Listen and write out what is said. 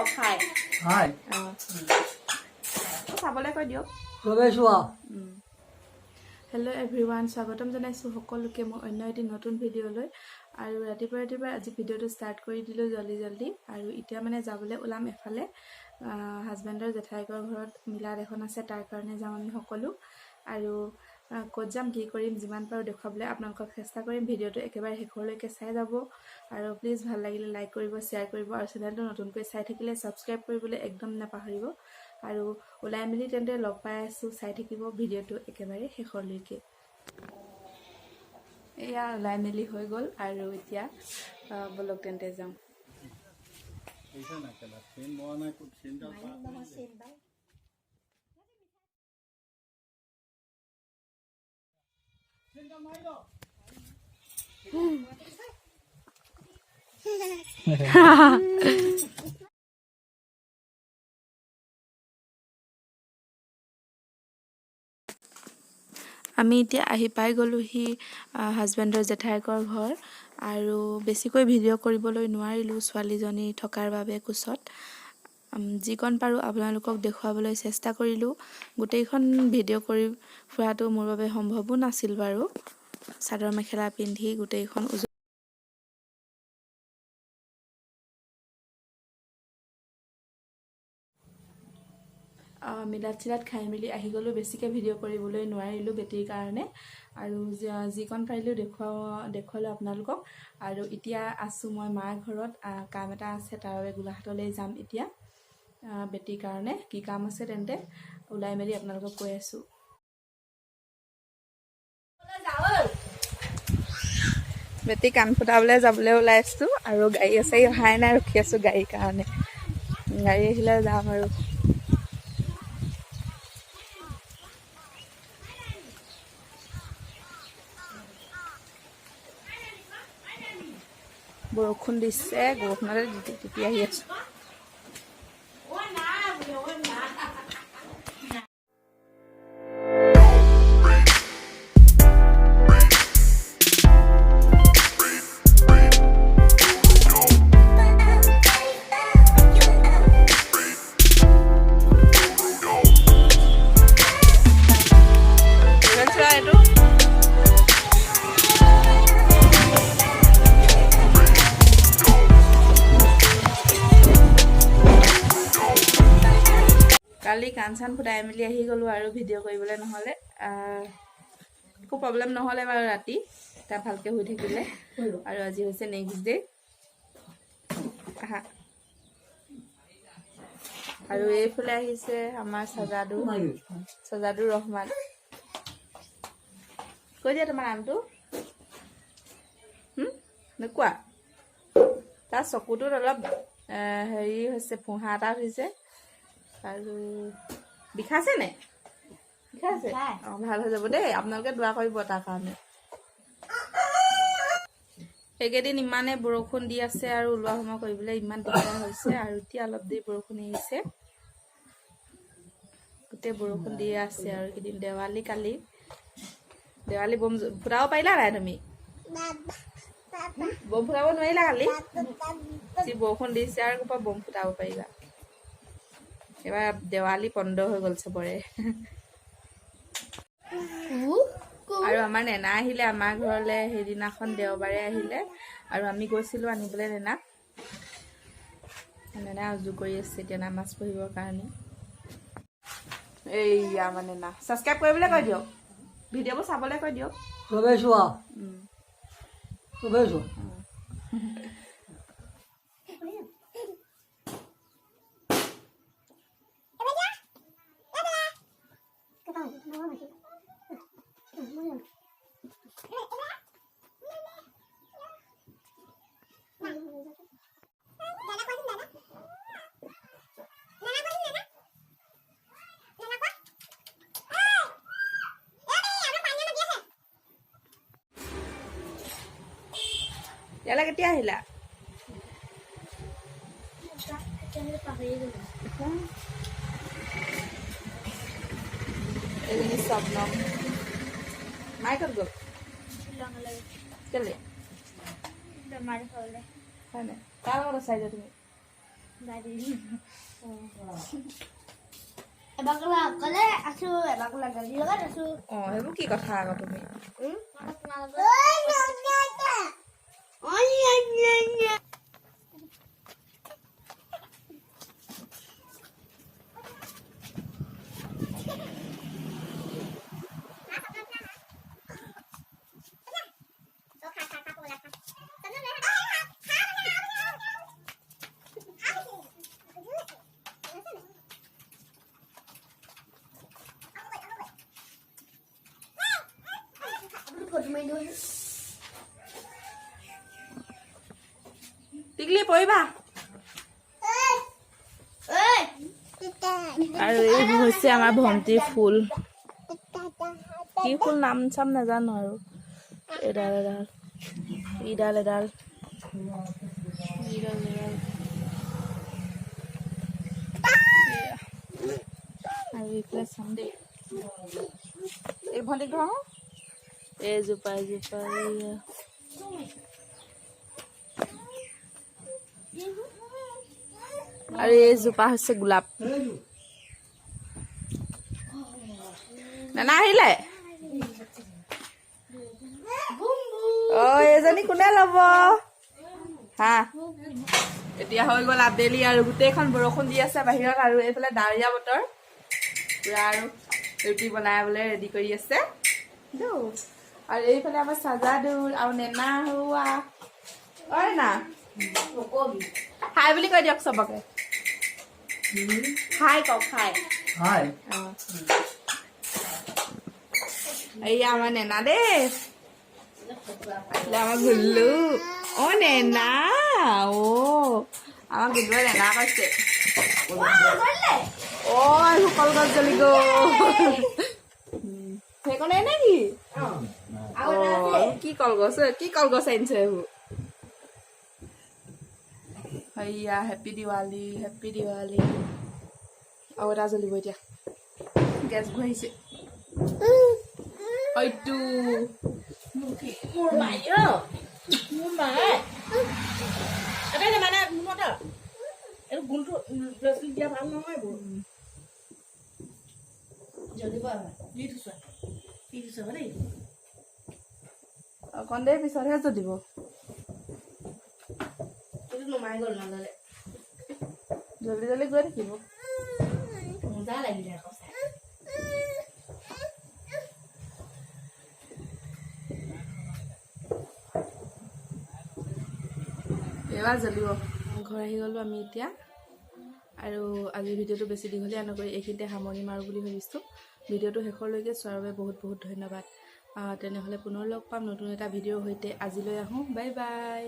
খাই হাই চাবলৈ কৈ দিয়ক হেল্ল' এভৰিৱান স্বাগতম জনাইছোঁ সকলোকে মই অন্য এটি নতুন ভিডিঅ'লৈ আৰু ৰাতিপুৱা আজি ভিডিঅ'টো ষ্টাৰ্ট কৰি দিলোঁ জল্দি আৰু এতিয়া মানে যাবলৈ ওলাম এফালে হাজবেণ্ডৰ জেঠাইকৰ ঘৰত মিলাদ এখন আছে তাৰ কাৰণে যাম আমি সকলো আৰু ক'ত যাম কি কৰিম যিমান পাৰোঁ দেখুৱাবলৈ আপোনালোকক চেষ্টা কৰিম ভিডিঅ'টো একেবাৰে শেষলৈকে চাই যাব আৰু প্লিজ ভাল লাগিলে লাইক কৰিব শ্বেয়াৰ কৰিব আৰু চেনেলটো নতুনকৈ চাই থাকিলে ছাবস্ক্ৰাইব কৰিবলৈ একদম নাপাহৰিব আৰু ওলাই মেলি তেন্তে লগ পাই আছোঁ চাই থাকিব ভিডিঅ'টো একেবাৰে শেষলৈকে এয়া ওলাই মেলি হৈ গ'ল আৰু এতিয়া বলক তেন্তে যাম আমি এতিয়া আহি পাই গ'লোহি হাজবেণ্ডৰ জেঠাইকৰ ঘৰ আৰু বেছিকৈ ভিডিঅ' কৰিবলৈ নোৱাৰিলোঁ ছোৱালীজনী থকাৰ বাবে কোচত যিকণ পাৰোঁ আপোনালোকক দেখুৱাবলৈ চেষ্টা কৰিলোঁ গোটেইখন ভিডিঅ' কৰি ফুৰাটো মোৰ বাবে সম্ভৱো নাছিল বাৰু চাদৰ মেখেলা পিন্ধি গোটেইখন মিলাদ চিলাদ খাই মেলি আহি গ'লোঁ বেছিকৈ ভিডিঅ' কৰিবলৈ নোৱাৰিলোঁ বেটীৰ কাৰণে আৰু যিকণ পাৰিলোঁ দেখুৱালোঁ আপোনালোকক আৰু এতিয়া আছোঁ মই মাৰ ঘৰত কাম এটা আছে তাৰ বাবে গোলাঘাটলৈ যাম এতিয়া বেটীৰ কাৰণে কি কাম আছে তেন্তে ওলাই মেলি আপোনালোকক কৈ আছোঁ বেটী কাণ ফুটাবলৈ যাবলৈ ওলাই আছোঁ আৰু গাড়ী আছে অহাই নাই ৰখি আছোঁ গাড়ীৰ কাৰণে গাড়ী আহিলে যাম আৰু বৰষুণ দিছে বৰষুণতে তিতি আহি আছোঁ কালি কাণ চান ফুটাই মেলি আহি গ'লোঁ আৰু ভিডিঅ' কৰিবলৈ নহ'লে একো প্ৰব্লেম নহ'লে বাৰু ৰাতি তাত ভালকৈ শুই থাকিলে আৰু আজি হৈছে নেক্সট ডে আৰু এইফালে আহিছে আমাৰ সজাদুৰ ৰহমান কৈ দিয়া তোমাৰ নামটো নোকোৱা তাৰ চকুটোত অলপ হেৰি হৈছে ফোঁহা এটা হৈছে আৰু বিষাইছে নে বিষাইছে ভাল হৈ যাব দেই আপোনালোকে দোৱা কৰিব তাৰ কাৰণে এইকেইদিন ইমানে বৰষুণ দি আছে আৰু ওলোৱা সোমোৱা কৰিবলৈ ইমান দিগদাৰ হৈছে আৰু এতিয়া অলপ দেৰি বৰষুণ আহিছে গোটেই বৰষুণ দিয়ে আছে আৰু এইকেইদিন কালি দেৱালী বম ফুটাব পাৰিলা নাই তুমি বম ফুটাব নোৱাৰিলা কালি যি বৰষুণ দিছে আৰু ক'ৰপৰা বম ফুটাব পাৰিবা এবাৰ দেৱালী বন্ধ হৈ গ'ল চবৰে আৰু আমাৰ নেনা আহিলে আমাৰ ঘৰলৈ সেইদিনাখন দেওবাৰে আহিলে আৰু আমি গৈছিলোঁ আনিবলৈ নেনা উজু কৰি আছে এতিয়া নামাজ পঢ়িবৰ কাৰণে এইয়া আমাৰ নেনা ছাবস্ক্ৰাইব কৰিবলৈ কৈ দিয়ক ভিডিঅ'বোৰ চাবলৈ কৈ দিয়ক ইয়ালৈ কেতিয়া আহিলা এজনী স্বপ্নম মায়ে ক'ত গ'ল কেলে হয় নাই কাৰ লগত আছা এতিয়া তুমি এবাকলা অকলে আছো এবাকলা গাড়ী লগত আছো সেইবোৰ কি কথা আকৌ তুমি টিকলি পৰিবা আৰু এইবোৰ হৈছে আমাৰ ভণ্টিৰ ফুল কি ফুল নাম চাম নাজানো আৰু এডাল এডাল ইডাল এডাল ইডাল এডাল আৰু এইফালে চাম দেই এই ভণ্টিক ধৰ এইজোপা এইজোপা আৰু এইজোপা হৈছে গোলাপ নানা আহিলে এজনী কোনে ল'ব হা এতিয়া হৈ গ'ল আবেলি আৰু গোটেইখন বৰষুণ দি আছে বাহিৰত আৰু এইফালে ডাৱৰীয়া বতৰ পুৰা আৰু ৰুটি বনাবলৈ ৰেডি কৰি আছে আৰু এইফালে আমাৰ চাজাদুৰ আৰু নেনা হোৱা অই না হাই বুলি কৈ দিয়ক চবকে হাই কওক হাই হাই এই আমাৰ নেনা দেই আমাৰ গুল্লু নেনা আমাৰ গুল্লুৱে নেনা কৈছে কল গছ জ্বলি গ'ল সেইকণে নেকি কি কলগছ আনিছে এইবোৰ হেয়া হেপী দিৱালী আৰু এটা জ্বলিব এতিয়া গেছবোৰ আহিছে হয়তো মোৰ মাই মানে এইটো গুণটো দিয়া ভাল নহয় এইবোৰ জ্বলিব দেই অকণ দেৰি পিছতহে জ্বলিব নুমাই গ'ল নজলে জলদি জলদি গৈ থাকিব মজা লাগিলে আকৌ এবাৰ জ্বলিব ঘৰ আহি গ'লো আমি এতিয়া আৰু আজিৰ ভিডিঅ'টো বেছি দীঘলীয়া নকৰি এইখিনিতে সামৰণি মাৰোঁ বুলি ভাবিছোঁ ভিডিঅ'টো শেষলৈকে চোৱাৰ বাবে বহুত বহুত ধন্যবাদ তেনেহ'লে পুনৰ লগ পাম নতুন এটা ভিডিঅ'ৰ সৈতে আজিলৈ আহোঁ বাই বাই